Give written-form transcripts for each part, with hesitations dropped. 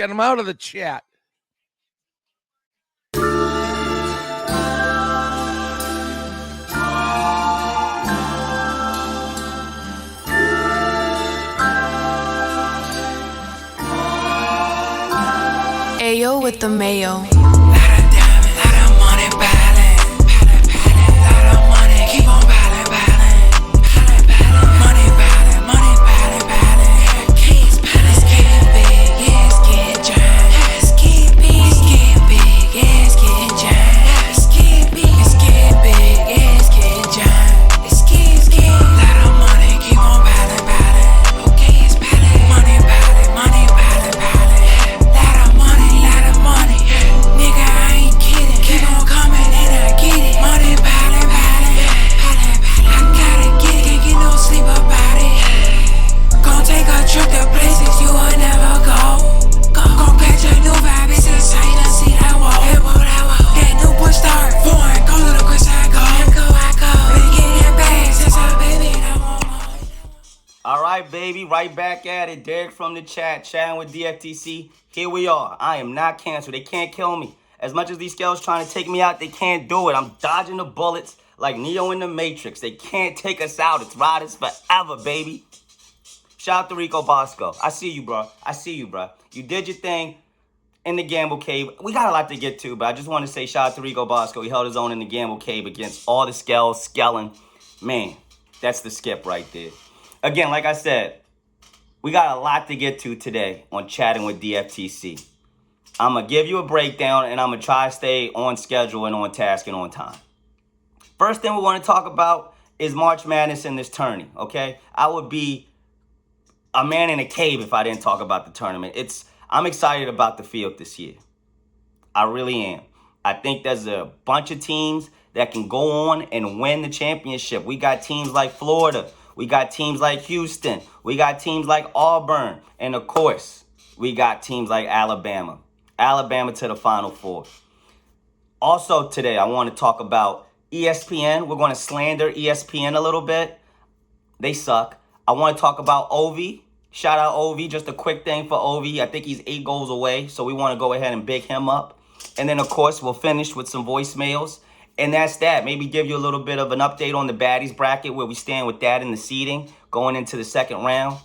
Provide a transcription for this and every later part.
Get him out of the chat. Ayo with the mayo. Baby, right back at it. Derek from the chat, chatting with DftC. Here we are. I am not canceled. They can't kill me. As much as these scales trying to take me out, they can't do it. I'm dodging the bullets like Neo in the Matrix. They can't take us out. It's riders forever, baby. Shout out to Rico Bosco. I see you, bro. I see you, bro. You did your thing in the Gamble Cave. We got a lot to get to, but I just want to say shout out to Rico Bosco. He held his own in the Gamble Cave against all the scales, skelling. Man, that's the skip right there. Again, like I said, we got a lot to get to today on Chatting with DftC. I'm going to give you a breakdown, and I'm going to try to stay on schedule and on task and on time. First thing we want to talk about is March Madness in this tourney, okay? I would be a man in a cave if I didn't talk about the tournament. I'm excited about the field this year. I really am. I think there's a bunch of teams that can go on and win the championship. We got teams like Florida. We got teams like Houston. We got teams like Auburn. And, of course, we got teams like Alabama. Alabama to the Final Four. Also today, I want to talk about ESPN. We're going to slander ESPN a little bit. They suck. I want to talk about Ovi. Shout out Ovi. Just a quick thing for Ovi. I think he's 8 goals away, so we want to go ahead and big him up. And then, of course, we'll finish with some voicemails. And that's that. Maybe give you a little bit of an update on the baddies bracket, where we stand with that in the seeding going into the second round.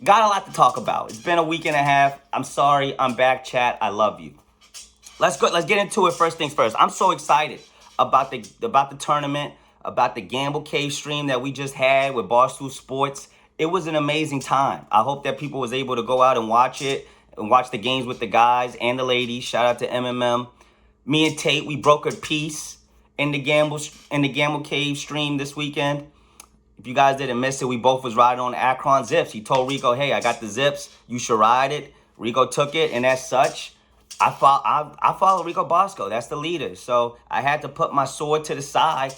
Got a lot to talk about. It's been a week and a half. I'm sorry. I'm back, chat. I love you. Let's go. Let's get into it. First things first. I'm so excited about the tournament, about the Gamble Cave stream that we just had with Barstool Sports. It was an amazing time. I hope that people was able to go out and watch it and watch the games with the guys and the ladies. Shout out to MMM. Me and Tate, we brokered peace in the Gamble Cave stream this weekend. If you guys didn't miss it, we both was riding on Akron Zips. He told Rico, hey, I got the Zips. You should ride it. Rico took it, and as such, I follow Rico Bosco. That's the leader. So I had to put my sword to the side.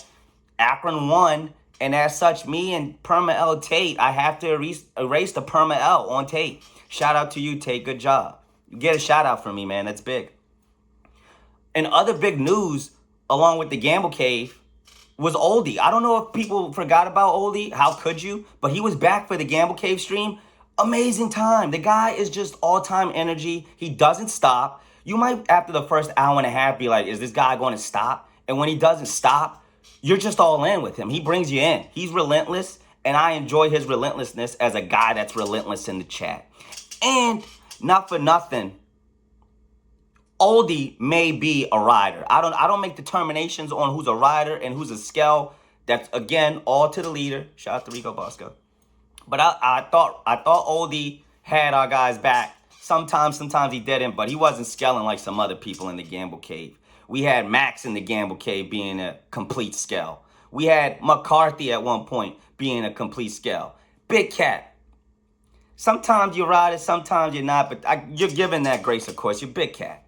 Akron won, and as such, me and Perma L Tate, I have to erase the Perma L on Tate. Shout out to you, Tate. Good job. You get a shout out from me, man. That's big. And other big news, along with the Gamble Cave, was Oldie. I don't know if people forgot about Oldie. How could you? But he was back for the Gamble Cave stream. Amazing time. The guy is just all-time energy. He doesn't stop. You might, after the first hour and a half, be like, is this guy going to stop? And when he doesn't stop, you're just all in with him. He brings you in. He's relentless, and I enjoy his relentlessness as a guy that's relentless in the chat. And not for nothing, Oldie may be a rider. I don't make determinations on who's a rider and who's a scale. That's, again, all to the leader. Shout out to Rico Bosco. But I thought Oldie had our guys back. Sometimes he didn't, but he wasn't scaling like some other people in the Gamble Cave. We had Max in the Gamble Cave being a complete scale. We had McCarthy at one point being a complete scale. Big Cat. Sometimes you ride it, sometimes you're not, but you're given that grace, of course. You're Big Cat.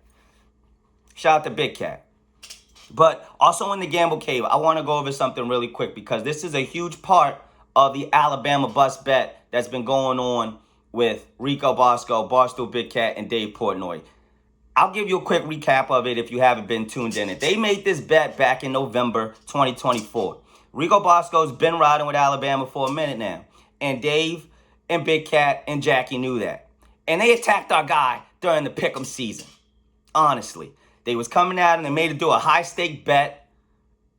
Shout out to Big Cat. But also in the Gamble Cave, I want to go over something really quick because this is a huge part of the Alabama bus bet that's been going on with Rico Bosco, Barstool Big Cat, and Dave Portnoy. I'll give you a quick recap of it if you haven't been tuned in. They made this bet back in November 2024. Rico Bosco's been riding with Alabama for a minute now. And Dave and Big Cat and Jackie knew that. And they attacked our guy during the pick'em season. Honestly. They was coming out and they made it do a high-stake bet.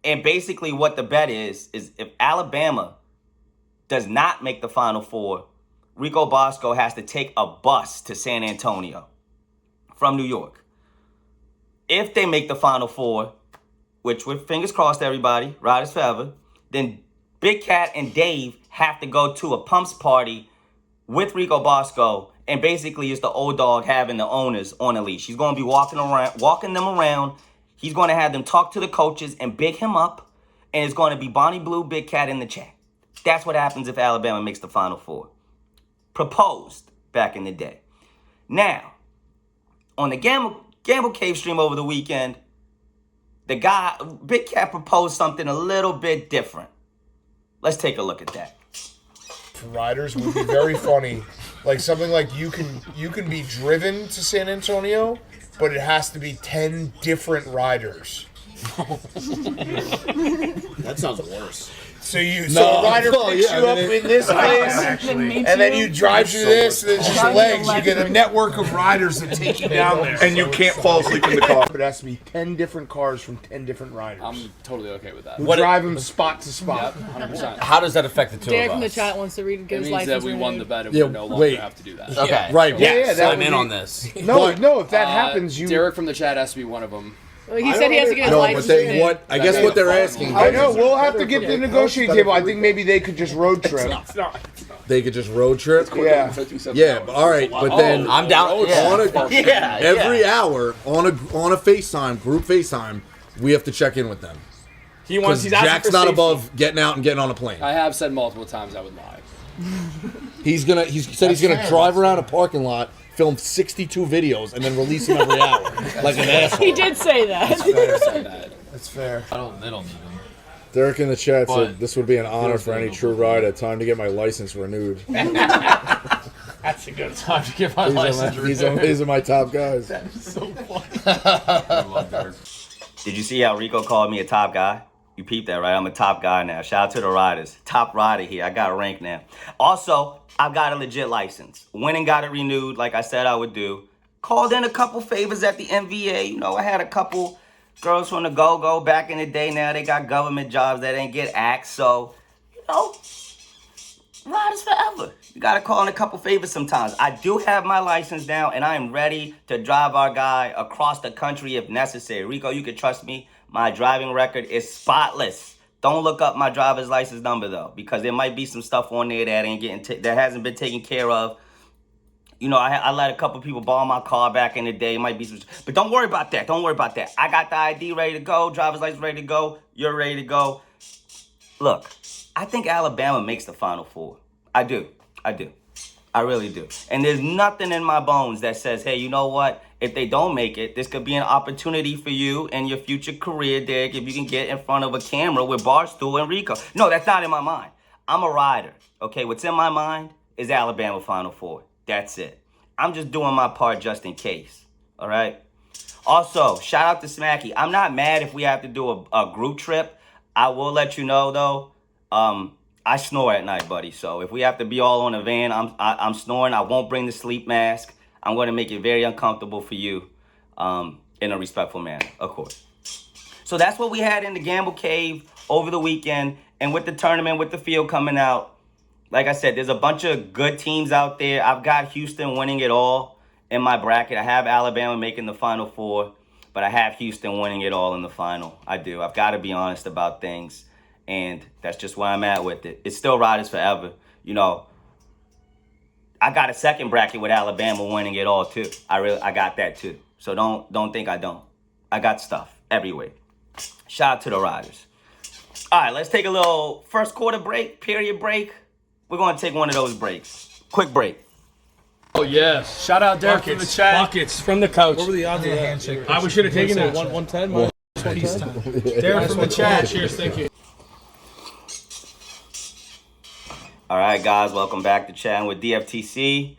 And basically what the bet is if Alabama does not make the Final Four, Rico Bosco has to take a bus to San Antonio from New York. If they make the Final Four, which with fingers crossed, everybody, Riders Forever, then Big Cat and Dave have to go to a pumps party with Rico Bosco, and basically it's the old dog having the owners on a leash. He's going to be walking them around. He's going to have them talk to the coaches and big him up, and it's going to be Bonnie Blue, Big Cat in the chat. That's what happens if Alabama makes the Final Four. Proposed back in the day. Now, on the Gamble Cave stream over the weekend, the guy, Big Cat, proposed something a little bit different. Let's take a look at that. Riders would be very funny. Like something like you can be driven to San Antonio, but it has to be 10 different riders. That sounds worse. So a rider picks you up in this place, and then you drive through this, and it's just legs. You get a network of riders that take you down there. And you can't fall asleep in the car. But it has to be 10 different cars from 10 different riders. I'm totally okay with that. Who drive them spot to spot. Yep, 100%. How does that affect the two Derek of from the us? chat wants to read It his means license. that we won the bet and Yeah, we no longer wait. have to do that. Okay. Right. Yeah, that I'm would in be- on this. No, if that happens, you... Derek from the chat has to be one of them. Well, he said he has to get his No, license. but they renewed. what? I guess what they're asking. I know, we'll have to get the negotiating table. I think maybe they could just road trip. They could just road trip. Yeah. Yeah. All right, but then I'm down. Yeah. every hour on a FaceTime group FaceTime, we have to check in with them. He wants. Because He's asking Jack's for not safety. above getting out and getting on a plane. I have said multiple times I would lie. He said he's gonna drive around a parking lot, film 62 videos, and then release them every hour like an asshole. He did say that. That's fair. They don't need him. Derek in the chat But- said this would be an honor for any true rider. Time to get my license renewed. That's a good time to get my license. These are my top guys. Did you see how Rico called me a top guy? You peeped that, right? I'm a top guy now. Shout out to the riders. Top rider here. I got a rank now. Also, I've got a legit license. Went and got it renewed like I said I would do. Called in a couple favors at the MVA. You know, I had a couple girls from the go-go back in the day. Now they got government jobs that ain't get axed. So, you know, riders forever. You got to call in a couple favors sometimes. I do have my license now, and I am ready to drive our guy across the country if necessary. Rico, you can trust me. My driving record is spotless. Don't look up my driver's license number, though, because there might be some stuff on there that ain't getting that hasn't been taken care of. You know, I let a couple people borrow my car back in the day. It might be some, but don't worry about that. Don't worry about that. I got the ID ready to go, driver's license ready to go. You're ready to go. Look, I think Alabama makes the Final Four. I do. I really do. And there's nothing in my bones that says, hey, you know what? If they don't make it, this could be an opportunity for you and your future career, Derek, if you can get in front of a camera with Barstool and Rico. No, that's not in my mind. I'm a rider, okay? What's in my mind is Alabama Final Four. That's it. I'm just doing my part just in case, all right? Also, shout out to Smacky. I'm not mad if we have to do a group trip. I will let you know, though, I snore at night, buddy. So if we have to be all on a van, I'm snoring. I won't bring the sleep mask. I'm going to make it very uncomfortable for you in a respectful manner, of course. So that's what we had in the Gamble Cave over the weekend. And with the tournament, with the field coming out, like I said, there's a bunch of good teams out there. I've got Houston winning it all in my bracket. I have Alabama making the Final Four, but I have Houston winning it all in the final. I do. I've got to be honest about things. And that's just where I'm at with it. It's still riders forever. You know, I got a second bracket with Alabama winning it all too. I got that too. So don't think I don't. I got stuff everywhere. Shout out to the riders. All right, let's take a little first quarter break, period break. We're going to take one of those breaks. Quick break. Oh yes. Shout out Derek from the chat. Buckets. From the couch. What were the odds of the handshake? We should have taken that. 110? Derek from the chat. Cheers, thank you. All right, guys, welcome back to chatting with DftC.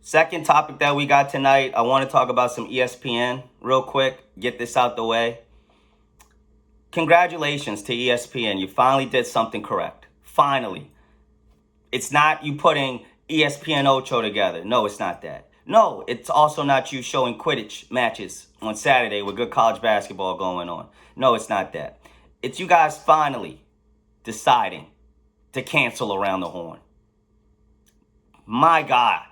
Second topic that we got tonight, I want to talk about some ESPN real quick. Get this out the way. Congratulations to ESPN. You finally did something correct. Finally. It's not you putting ESPN Ocho together. No, it's not that. No, it's also not you showing Quidditch matches on Saturday with good college basketball going on. No, it's not that. It's you guys finally deciding to cancel Around the Horn. My God,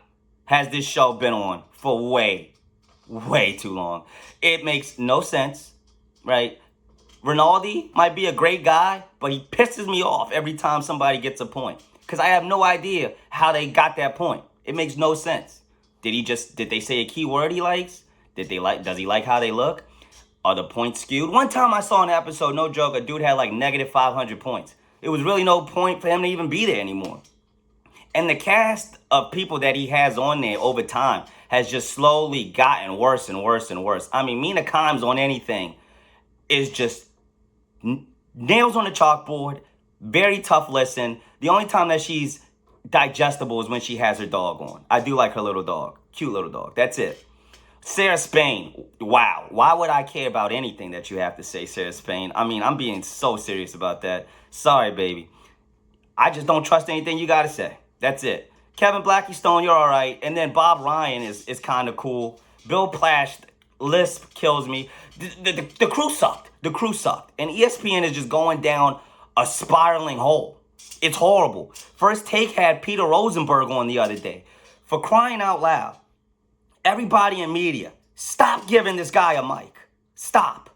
has this show been on for way too long. It makes no sense, right? Rinaldi might be a great guy, but he pisses me off every time somebody gets a point. Because I have no idea how they got that point. It makes no sense. Did they say a key word he likes? Does he like how they look? Are the points skewed? One time I saw an episode, no joke, a dude had like negative 500 points. It was really no point for him to even be there anymore. And the cast of people that he has on there over time has just slowly gotten worse and worse and worse. I mean, Mina Kimes on anything is just nails on the chalkboard, very tough listen. The only time that she's digestible is when she has her dog on. I do like her little dog. Cute little dog. That's it. Sarah Spain. Wow. Why would I care about anything that you have to say, Sarah Spain? I mean, I'm being so serious about that. Sorry, baby. I just don't trust anything you got to say. That's it. Kevin Blackie-Stone, you're all right. And then Bob Ryan is kind of cool. Bill Plash, lisp kills me. The crew sucked. The crew sucked. And ESPN is just going down a spiraling hole. It's horrible. First Take had Peter Rosenberg on the other day. For crying out loud, everybody in media, stop giving this guy a mic. Stop.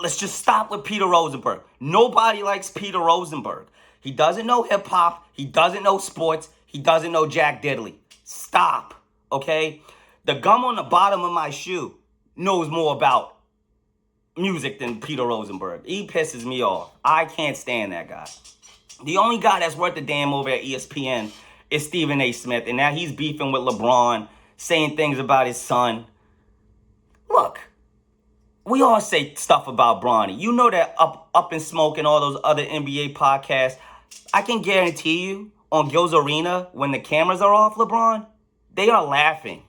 Let's just stop with Peter Rosenberg. Nobody likes Peter Rosenberg. He doesn't know hip-hop. He doesn't know sports. He doesn't know Jack Diddley. Stop, okay? The gum on the bottom of my shoe knows more about music than Peter Rosenberg. He pisses me off. I can't stand that guy. The only guy that's worth a damn over at ESPN is Stephen A. Smith, and now he's beefing with LeBron, saying things about his son. Look, we all say stuff about Bronny. You know that Up in Smoke and all those other NBA podcasts. I can guarantee you on Gil's Arena, when the cameras are off, LeBron, they are laughing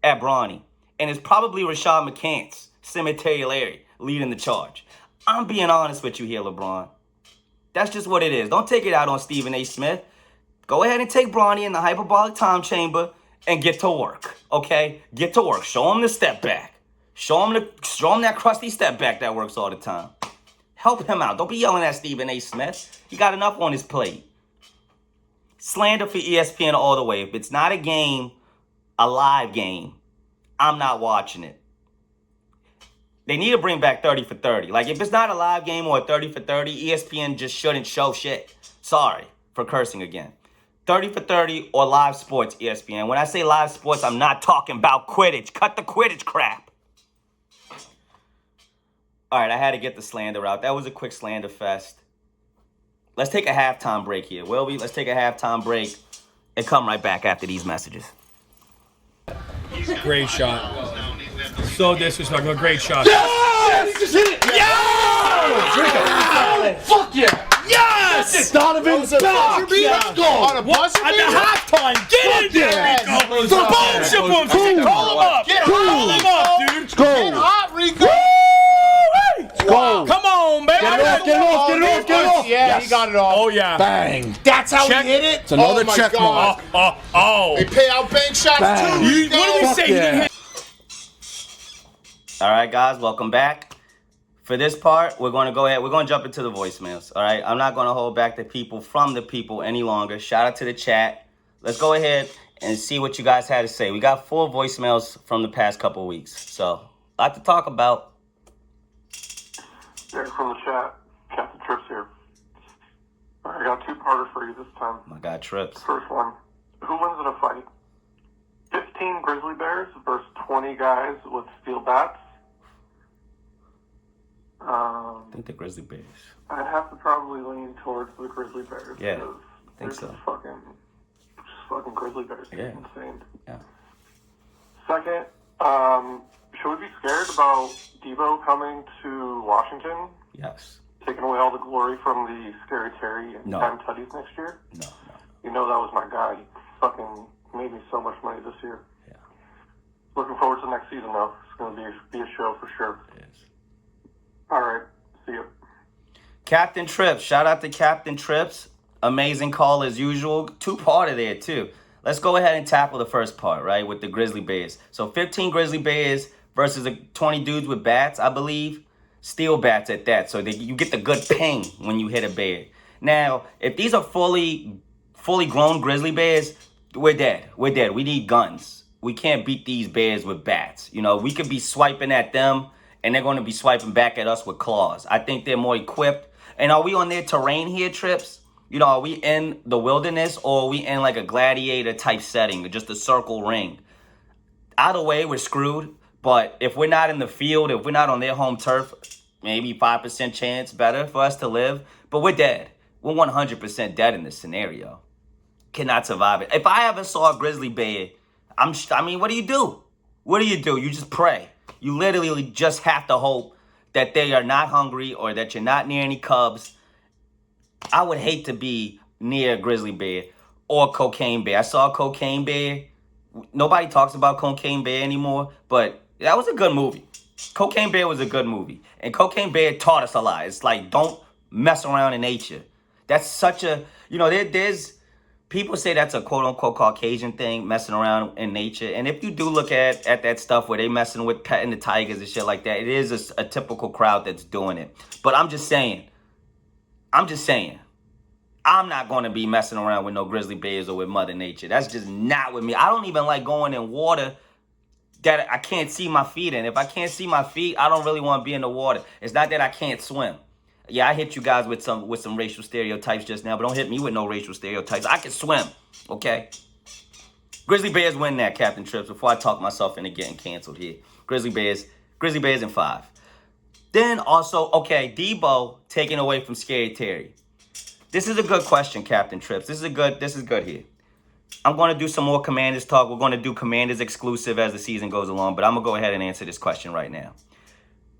at Bronny. And it's probably Rashad McCants, Cemetery Larry, leading the charge. I'm being honest with you here, LeBron. That's just what it is. Don't take it out on Stephen A. Smith. Go ahead and take Bronny in the hyperbolic time chamber and get to work, okay? Get to work. Show him the step back. Show him that crusty step back that works all the time. Help him out. Don't be yelling at Stephen A. Smith. He got enough on his plate. Slander for ESPN all the way. If it's not a game, a live game, I'm not watching it. They need to bring back 30 for 30. Like, if it's not a live game or a 30 for 30, ESPN just shouldn't show shit. Sorry for cursing again. 30 for 30 or live sports, ESPN. When I say live sports, I'm not talking about Quidditch. Cut the Quidditch crap. All right, I had to get the slander out. That was a quick slander fest. Let's take a halftime break here, will we? Let's take a halftime break and come right back after these messages. Great shot. So disrespectful. Great shot. Yes! He just hit it! Yeah! Fuck yeah! Yes! Donovan's back! Let's go! On a buzzer At the halftime! Get in there, Rico! Fuck Bullshit yeah. boom! Call him up! Call him up, dude! Let's go! Get hot, Rico! Go! Come on, baby! Get it off! Yeah, Yes. he got it off. Oh, yeah. Bang! That's how Check. he hit it? It's another oh my check God. mark. They pay out bank shots Bang. too, Rico. What do we Fuck say? He yeah. didn't hit. All right, guys, welcome back. For this part, we're going to go ahead. We're going to jump into the voicemails, all right? I'm not going to hold back the people from the people any longer. Shout out to the chat. Let's go ahead and see what you guys had to say. We got 4 voicemails from the past couple of weeks, so a lot to talk about. Derek from the chat, Captain Trips here. All right, I got a two-parter for you this time. My God, Trips. First one, who wins in a fight? 15 grizzly bears versus 20 guys with steel bats? I think the Grizzly Bears. I'd have to probably lean towards the grizzly bears. Yeah, because I think they're so. just fucking grizzly bears. Yeah. Insane. Yeah. Second, should we be scared about Debo coming to Washington, Yes. taking away all the glory from the Scary Terry and No. Time Tutties next year? No. You know that was my guy. He fucking made me so much money this year. Yeah. Looking forward to next season, though. It's going to be a show for sure. It is. All right. See you. Captain Trips. Shout out to Captain Trips. Amazing call as usual. Two-parter there, too. let's go ahead and tackle the first part, right, with the Grizzly Bears. So 15 Grizzly Bears versus 20 dudes with bats, I believe. Steel bats at that, so that you get the good ping when you hit a bear. Now, if these are fully grown Grizzly Bears, we're dead. We're dead. We need guns. We can't beat these bears with bats. You know, we could be swiping at them, and they're going to be swiping back at us with claws. I think they're more equipped. And are we on their terrain here, Trips? You know, are we in the wilderness, or are we in like a gladiator type setting, just a circle ring? Either way, we're screwed. But if we're not in the field, if we're not on their home turf, maybe 5% chance better for us to live. But we're dead. We're 100% dead in this scenario. Cannot survive it. If I ever saw a grizzly bear, I mean, what do you do? What do? You just pray. You literally just have to hope that they are not hungry or that you're not near any cubs. I would hate to be near a grizzly bear or cocaine bear. I saw a cocaine bear. Nobody talks about Cocaine Bear anymore, but that was a good movie. Cocaine Bear was a good movie. And Cocaine Bear taught us a lot. It's like, don't mess around in nature. That's such a, you know, there's, people say that's a quote-unquote Caucasian thing, messing around in nature. And if you do look at that stuff where they messing with petting the tigers and shit like that, it is a typical crowd that's doing it. But I'm just saying, I'm not going to be messing around with no grizzly bears or with Mother Nature. That's just not with me. I don't even like going in water that I can't see my feet in. If I can't see my feet, I don't really want to be in the water. It's not that I can't swim. Yeah, I hit you guys with some racial stereotypes just now, but don't hit me with no racial stereotypes. I can swim, okay? Grizzly Bears win that, Captain Trips, before I talk myself into getting canceled here. Grizzly Bears in 5. Then also, okay, Debo taken away from Scary Terry. This is a good question, Captain Trips. This is good here. I'm going to do some more Commanders talk. We're going to do Commanders exclusive as the season goes along, but I'm going to go ahead and answer this question right now.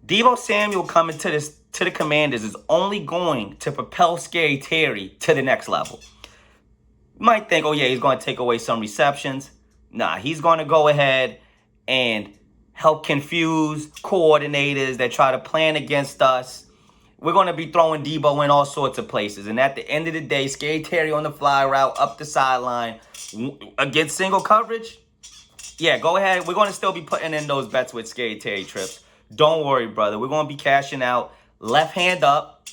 Debo Samuel coming to the Commanders is only going to propel Scary Terry to the next level. You might think, oh yeah, he's going to take away some receptions. Nah, he's going to go ahead and help confuse coordinators that try to plan against us. We're going to be throwing Debo in all sorts of places. And at the end of the day, Scary Terry on the fly route, up the sideline, against single coverage. Yeah, go ahead. We're going to still be putting in those bets with Scary Terry, Trips. Don't worry, brother. We're going to be cashing out. Left hand up.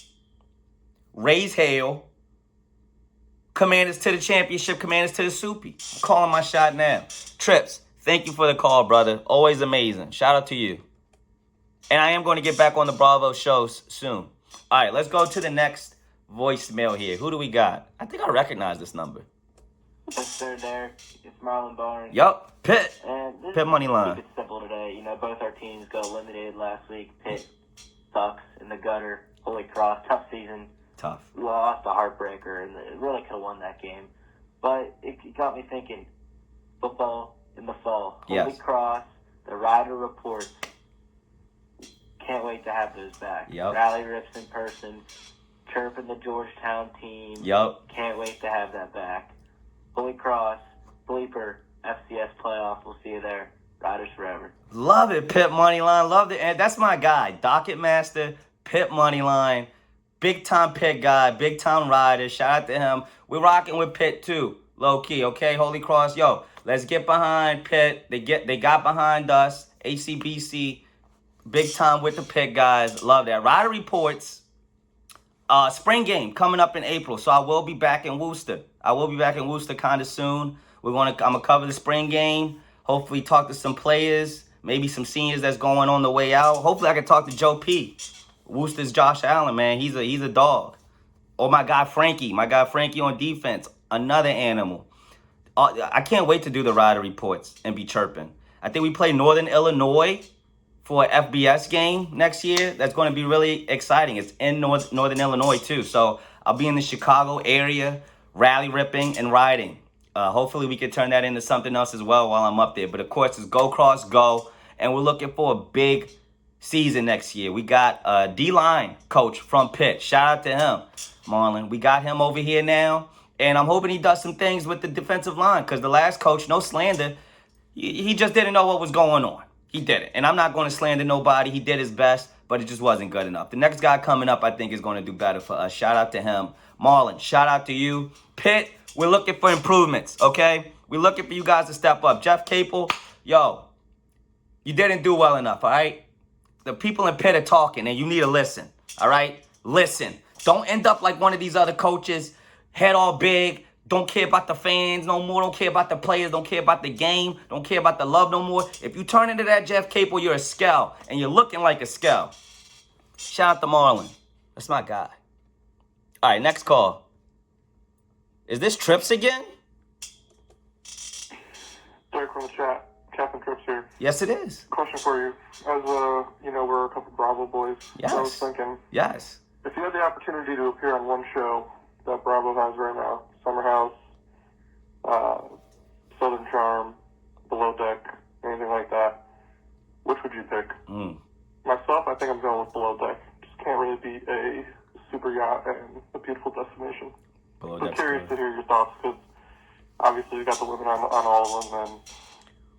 Raise hail. Commanders to the championship. Commanders to the soupy. I'm calling my shot now. Trips, thank you for the call, brother. Always amazing. Shout out to you. And I am going to get back on the Bravo shows soon. All right, let's go to the next voicemail here. Who do we got? I think I recognize this number. Yes, sir, Derek. It's Marlon Barnes. Yup, Pitt. And Pitt money line. Keep it simple today. You know, both our teams got eliminated last week. Pitt sucks in the gutter. Holy Cross, tough season. Tough. Lost a heartbreaker, and it really could have won that game. But it got me thinking, football in the fall. Yes. Holy Cross, the Rider reports. Can't wait to have those back. Yep. Rally rips in person. Chirping the Georgetown team. Yup. Can't wait to have that back. Holy Cross, Bleeper, FCS playoff. We'll see you there. Riders forever. Love it, Pitt money line. Love it. And that's my guy, Docket Master, Pitt money line. Big time Pitt guy, big time rider. Shout out to him. We're rocking with Pitt too, low key. Okay, Holy Cross, yo, let's get behind Pitt. They got behind us. ACBC, big time with the Pitt guys. Love that. Rider reports. Spring game coming up in April, so I will be back in Worcester. Kind of soon. I'm gonna cover the spring game. Hopefully, talk to some players, maybe some seniors that's going on the way out. Hopefully, I can talk to Joe P. Worcester's Josh Allen, man. He's a dog. Or my guy Frankie on defense, another animal. I can't wait to do the rider reports and be chirping. I think we play Northern Illinois for an FBS game next year. That's going to be really exciting. It's in Northern Illinois too. So I'll be in the Chicago area, rally ripping and riding. Hopefully we can turn that into something else as well while I'm up there. But of course, it's Go Cross Go. And we're looking for a big season next year. We got a D-line coach from Pitt. Shout out to him, Marlon. We got him over here now. And I'm hoping he does some things with the defensive line. Because the last coach, no slander, he just didn't know what was going on. He did it. And I'm not going to slander nobody. He did his best, but it just wasn't good enough. The next guy coming up, I think, is going to do better for us. Shout out to him. Marlon, shout out to you. Pitt, we're looking for improvements, okay? We're looking for you guys to step up. Jeff Capel, yo, you didn't do well enough, all right? The people in Pitt are talking, and you need to listen, all right? Listen. Don't end up like one of these other coaches, head all big, don't care about the fans no more, don't care about the players, don't care about the game, don't care about the love no more. If you turn into that Jeff Capel, you're a scout, and you're looking like a scout. Shout out to Marlon. That's my guy. All right, next call. Is this Trips again? Derek from the chat. Captain Trips here. Yes, it is. Question for you. As we're a couple Bravo boys. Yes. I was thinking, Yes. if you had the opportunity to appear on one show that Bravo has right now, Summer House, Southern Charm, Below Deck, anything like that, which would you pick? Myself, I think I'm going with Below Deck. Just can't really beat a super yacht and a beautiful destination. I'm curious to hear your thoughts, because obviously you got the women on all of them, and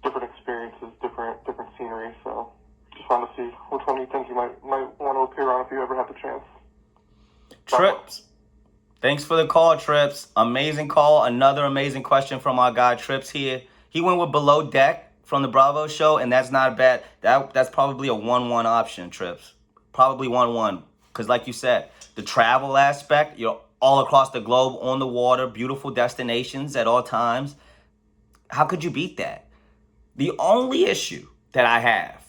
different experiences, different scenery. So just want to see which one you think you might want to appear on if you ever have the chance. Trips. Thanks for the call, Trips. Amazing call. Another amazing question from our guy Trips here. He went with Below Deck from the Bravo show, and that's not bad. That's probably a 1-1 option, Trips. Probably 1-1. Because like you said, the travel aspect, you're all across the globe on the water, beautiful destinations at all times. How could you beat that? The only issue that I have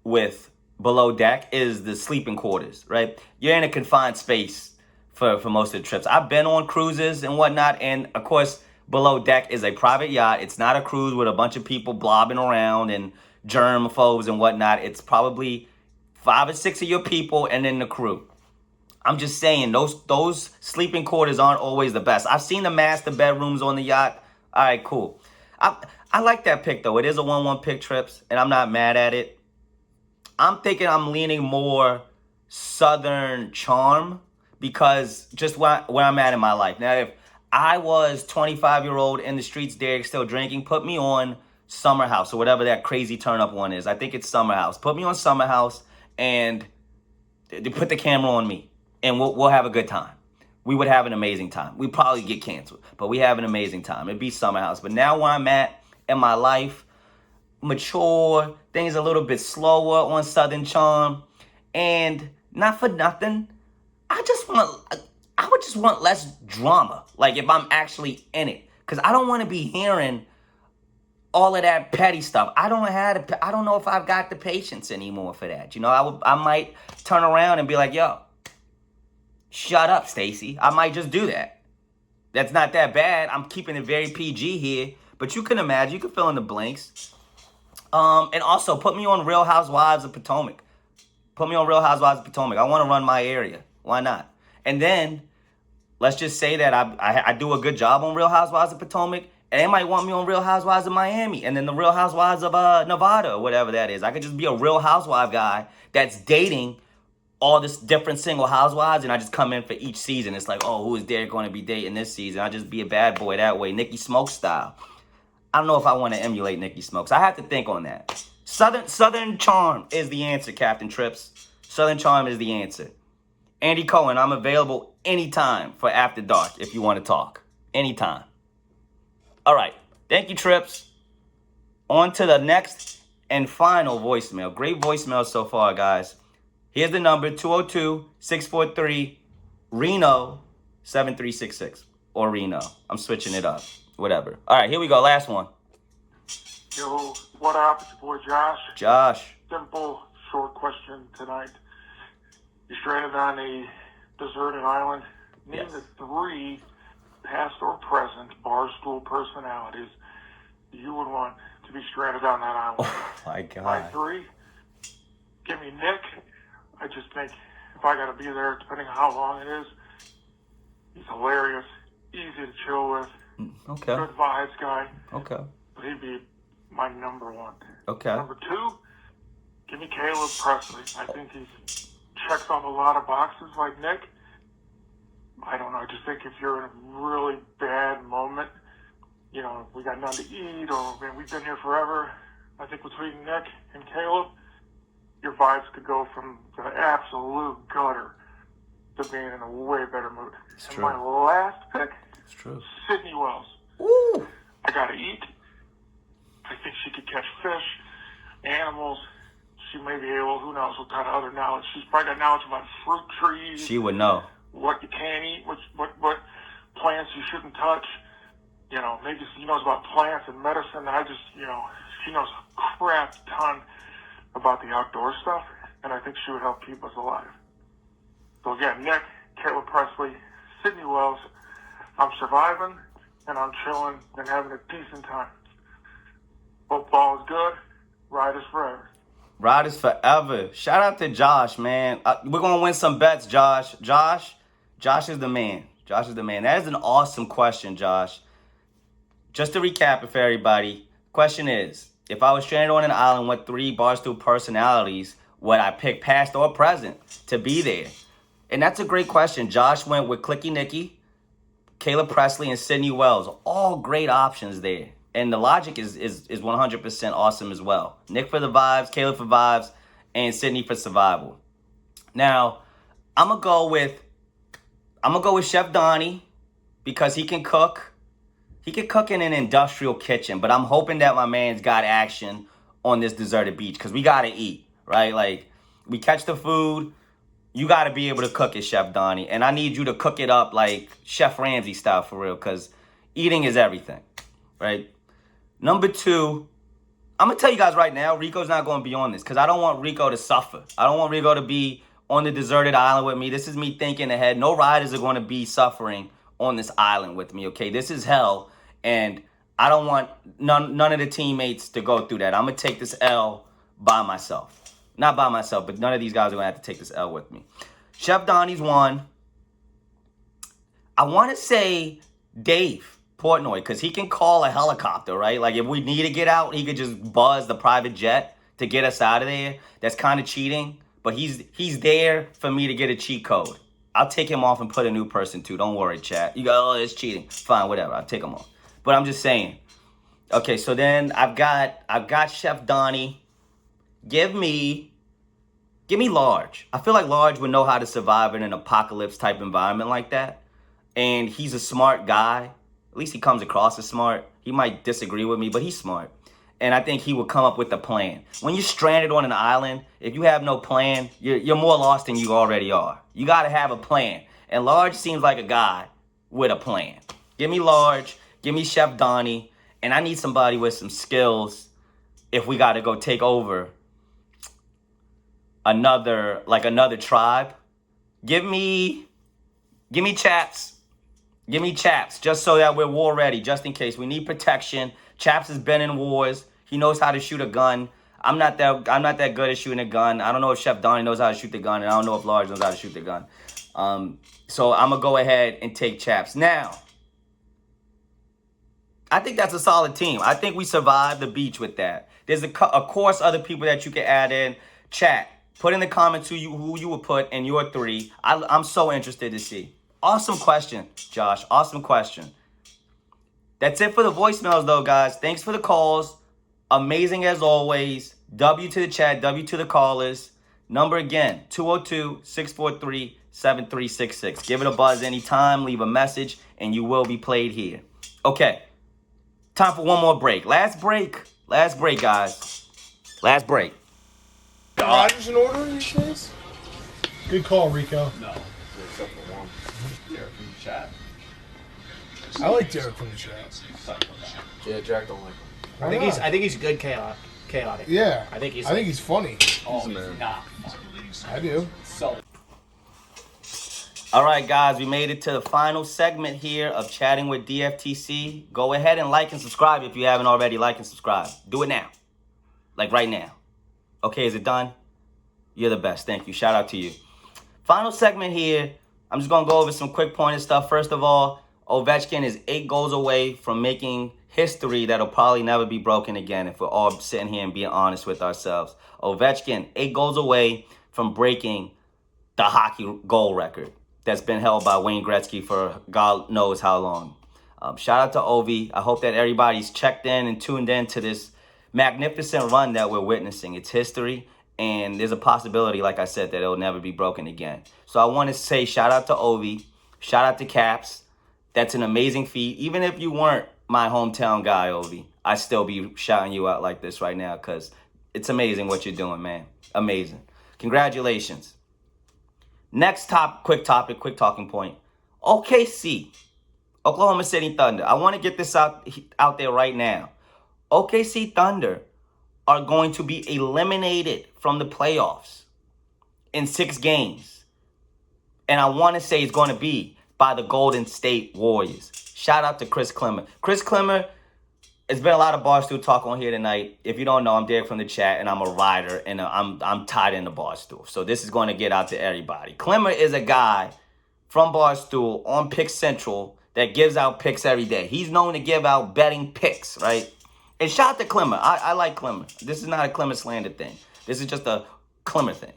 with Below Deck is the sleeping quarters, right? You're in a confined space for most of the trips. I've been on cruises and whatnot, and of course, Below Deck is a private yacht. It's not a cruise with a bunch of people blobbing around and germaphobes and whatnot. It's probably 5 or 6 of your people and then the crew. I'm just saying, those sleeping quarters aren't always the best. I've seen the master bedrooms on the yacht. All right, cool. I like that pick, though. It is a 1-1 pick, Trips, and I'm not mad at it. I'm thinking I'm leaning more Southern Charm because just where I'm at in my life. Now, if I was 25-year-old in the streets, Derek, still drinking, put me on Summer House or whatever that crazy turn-up one is. I think it's Summer House. Put me on Summer House and put the camera on me, and we'll have a good time. We would have an amazing time. We'd probably get canceled, but we have an amazing time. It'd be Summer House. But now where I'm at in my life, mature, things a little bit slower on Southern Charm, and not for nothing, I would just want less drama. Like if I'm actually in it, because I don't want to be hearing all of that petty stuff. I don't know if I've got the patience anymore for that. You know, I might turn around and be like, yo, shut up, Stacy. I might just do that. That's not that bad. I'm keeping it very PG here, but you can imagine, you can fill in the blanks. And also put me on Real Housewives of Potomac. Put me on Real Housewives of Potomac. I want to run my area. Why not? And then let's just say that I do a good job on Real Housewives of Potomac, and they might want me on Real Housewives of Miami, and then the Real Housewives of Nevada, or whatever that is. I could just be a Real Housewife guy that's dating all this different single housewives, and I just come in for each season. It's like, oh, who is Derek going to be dating this season? I just be a bad boy that way, Nikki Smoke style. I don't know if I want to emulate Nikki Smokes. I have to think on that. Southern Charm is the answer, Captain Trips. Southern Charm is the answer. Andy Cohen, I'm available anytime for After Dark if you want to talk. Anytime. All right. Thank you, Trips. On to the next and final voicemail. Great voicemail so far, guys. Here's the number, 202-643-RENO 7366. Or Reno. I'm switching it up. Whatever. All right, here we go. Last one. Yo, what up? It's your boy Josh. Josh. Simple, short question tonight. You're stranded on a deserted island. Name the 3 past or present Barstool personalities you would want to be stranded on that island. Oh, my God. My 3, give me Nick. I just think if I got to be there, depending on how long it is, he's hilarious, easy to chill with. Okay. Good vibes guy. Okay. But he'd be my number 1. Okay. Number 2, give me Caleb Presley. I think he checks off a lot of boxes like Nick. I don't know. I just think if you're in a really bad moment, you know, we got nothing to eat, or man, we've been here forever. I think between Nick and Caleb, your vibes could go from the absolute gutter to being in a way better mood. It's and true. my last pick, It's true. Sydney Wells. Ooh. I gotta eat. I think she could catch fish, animals. She may be able, who knows what kind of other knowledge. She's probably got knowledge about fruit trees. She would know. What you can eat, what plants you shouldn't touch. You know, maybe she knows about plants and medicine. She knows a crap ton about the outdoor stuff, and I think she would help keep us alive. So again, Nick, Caleb Presley, Sydney Wells, I'm surviving, and I'm chilling and having a decent time. Football is good. Riders forever. Riders forever. Shout out to Josh, man. We're going to win some bets, Josh. Josh is the man. Josh is the man. That is an awesome question, Josh. Just to recap it for everybody, question is, if I was stranded on an island with 3 Barstool personalities, would I pick past or present to be there? And that's a great question. Josh went with Clicky Nicky, Caleb Presley, and Sydney Wells. All great options there. And the logic is 100% awesome as well. Nick for the vibes, Caleb for vibes, and Sydney for survival. Now, I'm gonna go with Chef Donnie because he can cook. He can cook in an industrial kitchen, but I'm hoping that my man's got action on this deserted beach because we gotta eat, right? Like, we catch the food. You gotta be able to cook it, Chef Donnie, and I need you to cook it up like Chef Ramsay style for real, because eating is everything, right? Number 2, I'm going to tell you guys right now, Rico's not going to be on this because I don't want Rico to suffer. I don't want Rico to be on the deserted island with me. This is me thinking ahead. No riders are going to be suffering on this island with me, okay? This is hell, and I don't want none of the teammates to go through that. I'm going to take this L by myself. Not by myself, but none of these guys are going to have to take this L with me. Chef Donnie's 1. I want to say Dave Portnoy, because he can call a helicopter, right? Like, if we need to get out, he could just buzz the private jet to get us out of there. That's kind of cheating, but he's there for me to get a cheat code. I'll take him off and put a new person too. Don't worry, chat. You go, oh, it's cheating. Fine, whatever. I'll take him off. But I'm just saying. Okay, so then I've got Chef Donnie. Give me Large. I feel like Large would know how to survive in an apocalypse type environment like that. And he's a smart guy. At least he comes across as smart. He might disagree with me, but he's smart. And I think he would come up with a plan. When you're stranded on an island, if you have no plan, you're more lost than you already are. You got to have a plan. And Large seems like a guy with a plan. Give me Large. Give me Chef Donnie. And I need somebody with some skills if we got to go take over another tribe. Give me Chaps. Give me Chaps, just so that we're war ready, just in case. We need protection. Chaps has been in wars. He knows how to shoot a gun. I'm not that good at shooting a gun. I don't know if Chef Donnie knows how to shoot the gun, and I don't know if Large knows how to shoot the gun. So I'm going to go ahead and take Chaps. Now, I think that's a solid team. I think we survived the beach with that. There's, of course, other people that you can add in. Chat, put in the comments who you would put in your 3. I'm so interested to see. Awesome question, Josh. Awesome question. That's it for the voicemails, though, guys. Thanks for the calls. Amazing as always. W to the chat. W to the callers. Number again, 202-643-7366. Give it a buzz anytime. Leave a message, and you will be played here. Okay. Time for one more break. Last break, guys. Last break. Riders in order these days? Good call, Rico. No. Except for one. Derek from the chat. I like Derek from the chat. Yeah, Jack don't like him. I think he's good chaotic. Yeah. I think he's funny. Oh, he's not. I do. So. All right, guys, we made it to the final segment here of Chatting with DftC. Go ahead and like and subscribe if you haven't already. Like and subscribe. Do it now. Like right now. Okay, is it done? You're the best. Thank you. Shout out to you. Final segment here. I'm just going to go over some quick pointed stuff. First of all, Ovechkin is 8 goals away from making history that'll probably never be broken again if we're all sitting here and being honest with ourselves. Ovechkin, 8 goals away from breaking the hockey goal record that's been held by Wayne Gretzky for God knows how long. Shout out to Ovi. I hope that everybody's checked in and tuned in to this magnificent run that we're witnessing. It's history, and there's a possibility, like I said, that it'll never be broken again. So I want to say shout out to Ovi. Shout out to Caps. That's an amazing feat. Even if you weren't my hometown guy, Ovi, I still be shouting you out like this right now because it's amazing what you're doing, man. Amazing. Congratulations. Next quick talking point. OKC, Oklahoma City Thunder. I want to get this out there right now. OKC Thunder are going to be eliminated from the playoffs in 6 games. And I want to say it's going to be by the Golden State Warriors. Shout out to Chris Clemmer. Chris Clemmer, it's been a lot of Barstool talk on here tonight. If you don't know, I'm Derek from the chat, and I'm a rider, and I'm tied into Barstool. So this is going to get out to everybody. Clemmer is a guy from Barstool on Pick Central that gives out picks every day. He's known to give out betting picks, right? And shout out to Clemmer. I like Clemmer. This is not a Clemmer slander thing. This is just a Clemmer thing.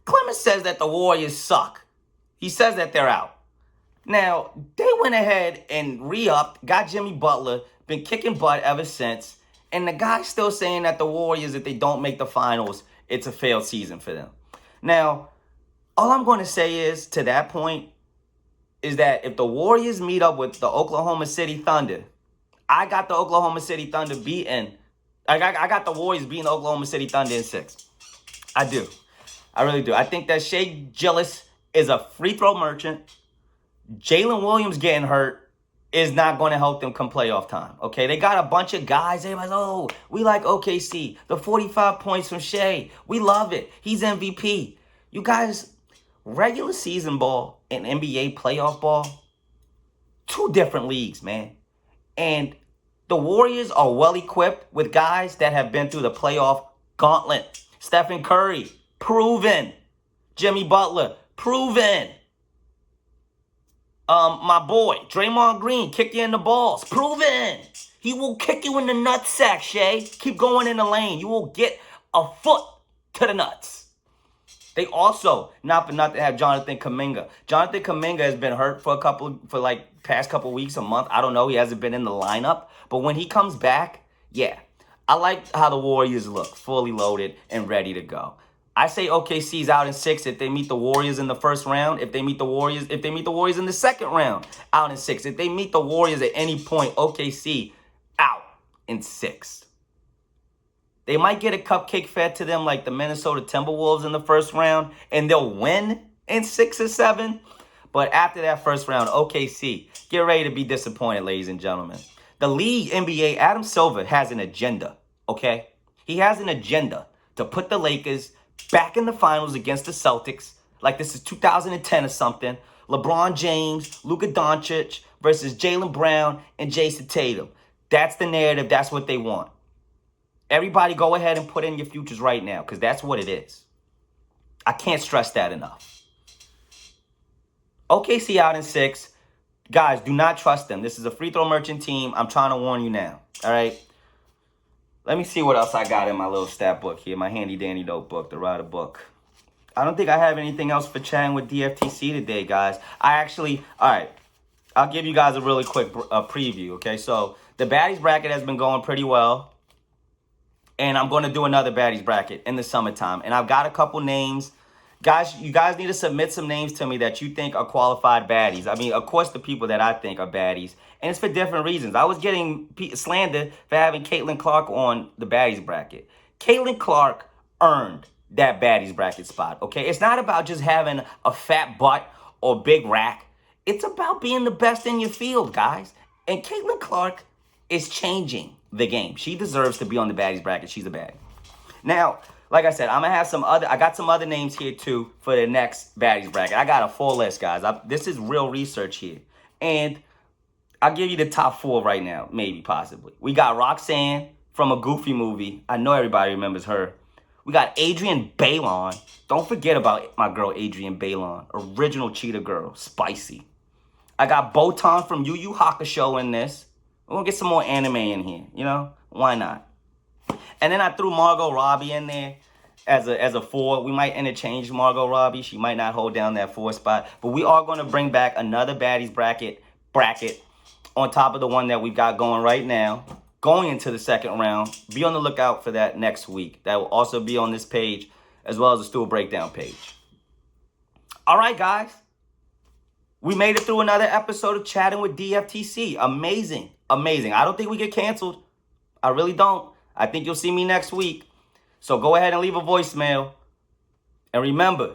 Clemmer says that the Warriors suck. He says that they're out. Now, they went ahead and re-upped, got Jimmy Butler, been kicking butt ever since, and the guy's still saying that the Warriors, if they don't make the finals, it's a failed season for them. Now, all I'm going to say is, to that point, is that if the Warriors meet up with the Oklahoma City Thunder, I got the Oklahoma City Thunder beating, I got the Warriors beating the Oklahoma City Thunder in 6. I do. I really do. I think that Shea Gillis is a free throw merchant. Jalen Williams getting hurt is not going to help them come playoff time. Okay, they got a bunch of guys. Everybody's, oh, we like OKC. The 45 points from Shea. We love it. He's MVP. You guys, regular season ball and NBA playoff ball, 2 different leagues, man. And the Warriors are well equipped with guys that have been through the playoff gauntlet. Stephen Curry, proven. Jimmy Butler, proven. My boy, Draymond Green, kick you in the balls. Proven. He will kick you in the nutsack, Shea. Keep going in the lane. You will get a foot to the nuts. They also, not for nothing, have Jonathan Kuminga. Jonathan Kuminga has been hurt for past couple weeks, a month. I don't know. He hasn't been in the lineup. But when he comes back, yeah. I like how the Warriors look, fully loaded and ready to go. I say OKC's out in 6 if they meet the Warriors in the first round. If they meet the Warriors in the second round, out in 6. If they meet the Warriors at any point, OKC out in 6. They might get a cupcake fed to them like the Minnesota Timberwolves in the first round, and they'll win in 6 or 7. But after that first round, OKC, get ready to be disappointed, ladies and gentlemen. The league, NBA, Adam Silver has an agenda, okay? He has an agenda to put the Lakers back in the finals against the Celtics, like this is 2010 or something. LeBron James, Luka Doncic versus Jaylen Brown and Jason Tatum. That's the narrative. That's what they want. Everybody go ahead and put in your futures right now because that's what it is. I can't stress that enough. OKC out in 6. Guys, do not trust them. This is a free throw merchant team. I'm trying to warn you now. All right? Let me see what else I got in my little stat book here, my handy dandy notebook, the Rider book. I don't think I have anything else for chatting with DftC today, guys. All right, I'll give you guys a really quick preview, okay? So the baddies bracket has been going pretty well, and I'm going to do another baddies bracket in the summertime, and I've got a couple names. Guys, you guys need to submit some names to me that you think are qualified baddies. I mean, of course, the people that I think are baddies. And it's for different reasons. I was getting slandered for having Caitlin Clark on the baddies bracket. Caitlin Clark earned that baddies bracket spot, okay? It's not about just having a fat butt or big rack. It's about being the best in your field, guys. And Caitlin Clark is changing the game. She deserves to be on the baddies bracket. She's a baddie. Now, like I said, I got some other names here too for the next baddies bracket. I got a full list, guys. This is real research here. And I'll give you the top 4 right now, maybe, possibly. We got Roxanne from a Goofy movie. I know everybody remembers her. We got Adrienne Bailon. Don't forget about my girl Adrienne Bailon. Original Cheetah Girl. Spicy. I got Botan from Yu Yu Hakusho in this. We're going to get some more anime in here, you know? Why not? And then I threw Margot Robbie in there as a 4. We might interchange Margot Robbie. She might not hold down that 4 spot. But we are going to bring back another baddies bracket on top of the one that we got going right now, going into the second round. Be on the lookout for that next week. That will also be on this page, as well as the stool breakdown page. All right, guys. We made it through another episode of Chatting with DftC. Amazing. amazing. I don't think we get canceled. I really don't. I think you'll see me next week. So go ahead and leave a voicemail. And remember,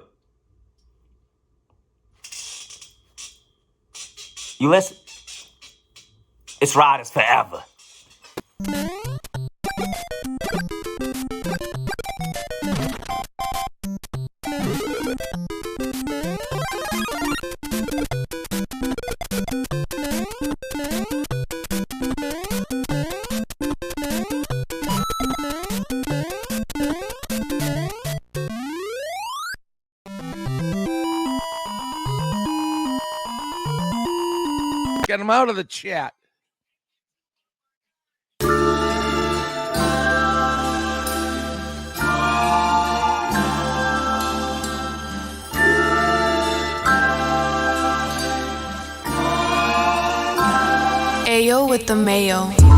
you listen, it's Riders Forever. Get him out of the chat. Ayo with the mayo.